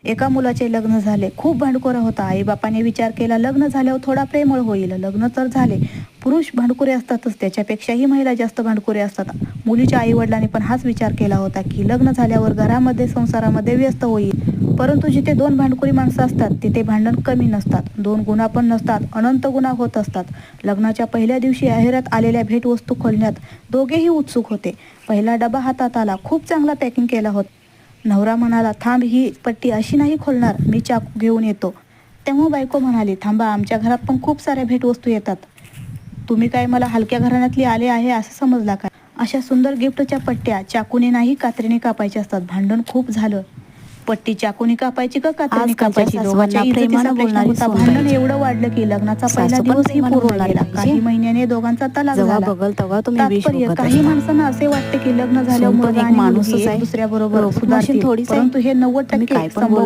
एका मुलाचे लग्न झाले, खूप भांडखोरा होता. आईबापाने विचार केला लग्न झाल्यावर थोडा प्रेमळ होईल. लग्न तर झाले. पुरुष भांडखोरे असतातच, त्याच्यापेक्षाही महिला जास्त भांडखोरे असतात. मुलीच्या आईवडिलांनी पण हाच विचार केला होता की लग्न झाल्यावर घरामध्ये संसारामध्ये व्यस्त होईल. परंतु जिथे दोन भांडखोरी माणसं असतात तिथे भांडण कमी नसतात, दोन गुन्हा पण नसतात, अनंत गुन्हा होत असतात. लग्नाच्या पहिल्या दिवशी आहेरात आलेल्या भेटवस्तू खोलण्यात दोघेही उत्सुक होते. पहिला डबा हातात आला, खूप चांगला पॅकिंग केला होता. नवरा म्हणाला, थांब, ही पट्टी अशी नाही खोलणार, मी चाकू घेऊन येतो. तेव्हा बायको म्हणाली, थांबा, आमच्या घरात पण खूप साऱ्या भेटवस्तू येतात. तुम्ही काय मला हलक्या घराण्यातली आले आहे असं समजला का? अशा सुंदर गिफ्टच्या पट्ट्या चाकूने नाही कात्रीने कापायच्या असतात. भांडण खूप झालं. पट्टी चाकूने कापायची का कात्रीने कापायची? दोघांच्या इज्जतीचा प्रश्न होता. भांडण एवढं वाढलं की लग्नाचा पहिला दिवसही पूर्ण गेला. काही महिन्याने दोघांचा तलाक झाला. तात्पर्य, काही माणसांना असे वाटते की लग्न झाल्यावर मुलगा आणि मुलगी एक दुसऱ्याबरोबर सुधारतील, परंतु हे 90% संभव